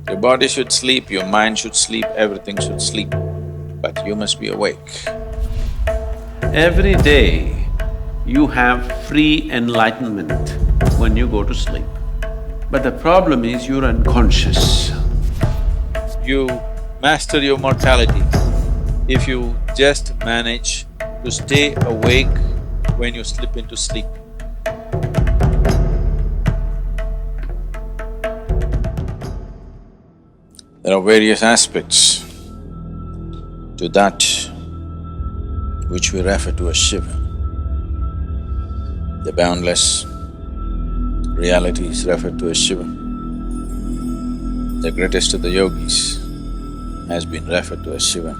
Your body should sleep, your mind should sleep, everything should sleep, but you must be awake. Every day, you have free enlightenment when you go to sleep. But the problem is you're unconscious. You master your mortality if you just manage to stay awake when you slip into sleep. There are various aspects to that which we refer to as Shiva. The boundless reality is referred to as Shiva. The greatest of the yogis has been referred to as Shiva.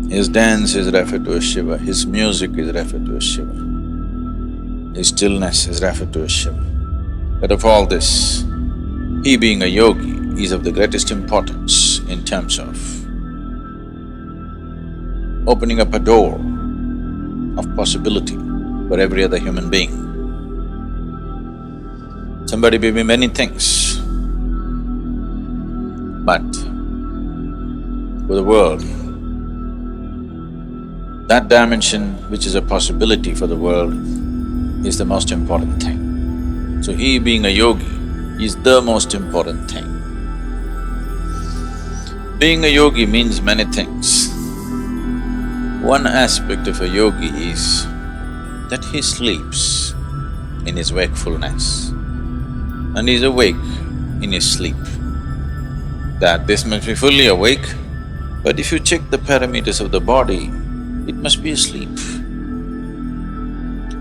His dance is referred to as Shiva, his music is referred to as Shiva, his stillness is referred to as Shiva. But of all this, he being a yogi is of the greatest importance in terms of opening up a door of possibility for every other human being. Somebody may be many things, but for the world, that dimension which is a possibility for the world is the most important thing. So he being a yogi is the most important thing. Being a yogi means many things. One aspect of a yogi is that he sleeps in his wakefulness and is awake in his sleep. That this must be fully awake, but if you check the parameters of the body, it must be asleep.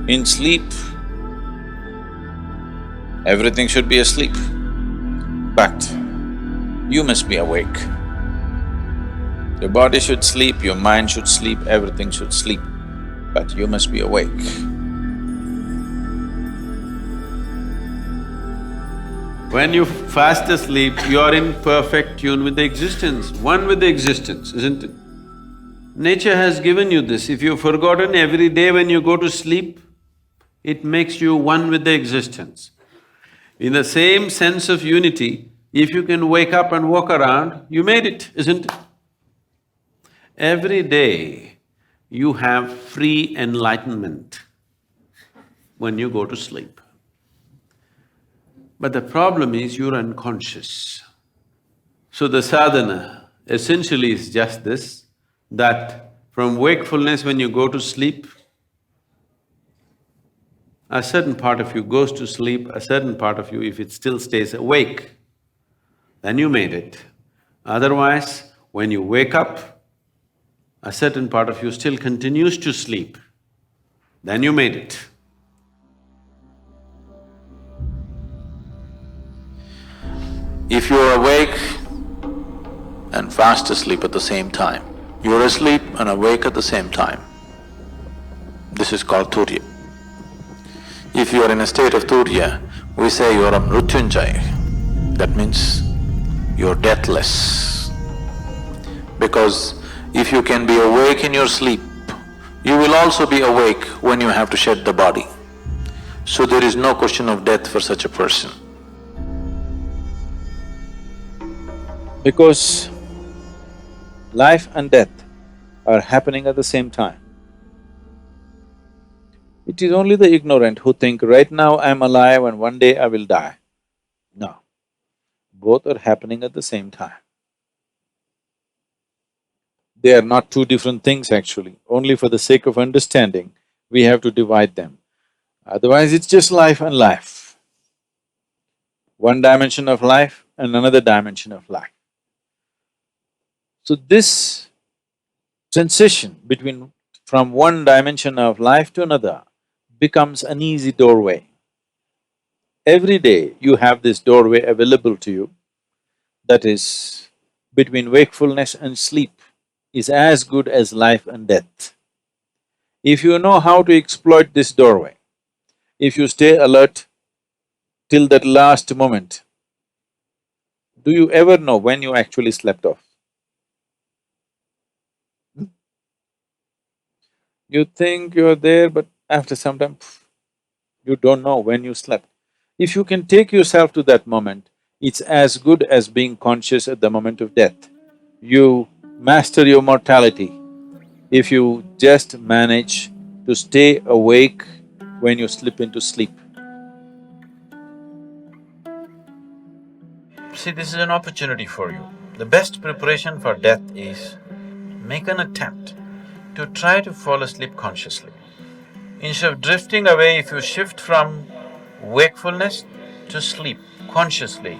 In sleep, everything should be asleep, but you must be awake. Your body should sleep, your mind should sleep, everything should sleep, but you must be awake. When you fast asleep, you're in perfect tune with the existence, one with the existence, isn't it? Nature has given you this. If you've forgotten, every day when you go to sleep, it makes you one with the existence. In the same sense of unity, if you can wake up and walk around, you made it, isn't it? Every day, you have free enlightenment when you go to sleep. But the problem is you're unconscious. So the sadhana essentially is just this, that from wakefulness when you go to sleep, a certain part of you goes to sleep, a certain part of you, if it still stays awake, then you made it. Otherwise, when you wake up, a certain part of you still continues to sleep, then you made it. If you're awake and fast asleep at the same time, you're asleep and awake at the same time, this is called Turiya. If you are in a state of Turiya, we say you are a mrityunjaya. That means you're deathless. Because if you can be awake in your sleep, you will also be awake when you have to shed the body. So there is no question of death for such a person. Because life and death are happening at the same time. It is only the ignorant who think, right now I'm alive and one day I will die. No, both are happening at the same time. They are not two different things actually, only for the sake of understanding, we have to divide them. Otherwise it's just life and life. One dimension of life and another dimension of life. So this transition from one dimension of life to another becomes an easy doorway. Every day you have this doorway available to you, that is, between wakefulness and sleep is as good as life and death. If you know how to exploit this doorway, if you stay alert till that last moment, do you ever know when you actually slept off? You think you're there, but after some time, you don't know when you slept. If you can take yourself to that moment, It's as good as being conscious at the moment of death. You master your mortality if you just manage to stay awake when you slip into sleep. See, this is an opportunity for you. The best preparation for death is make an attempt to try to fall asleep consciously. Instead of drifting away, if you shift from wakefulness to sleep consciously,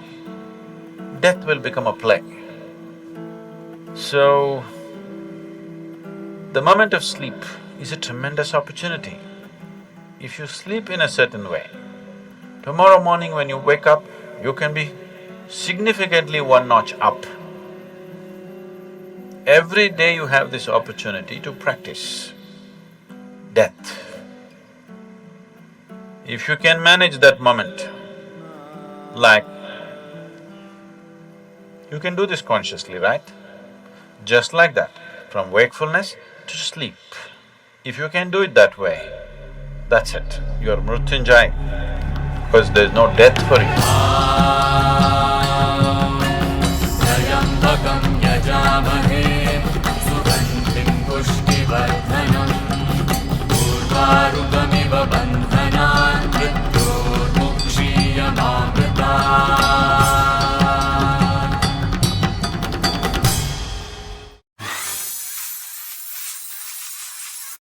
death will become a play. So, the moment of sleep is a tremendous opportunity. If you sleep in a certain way, tomorrow morning when you wake up, you can be significantly one notch up. Every day you have this opportunity to practice death. If you can manage that moment, like, you can do this consciously, right? Just like that, from wakefulness to sleep. If you can do it that way, that's it, you're mrityunjaya, because there's no death for you.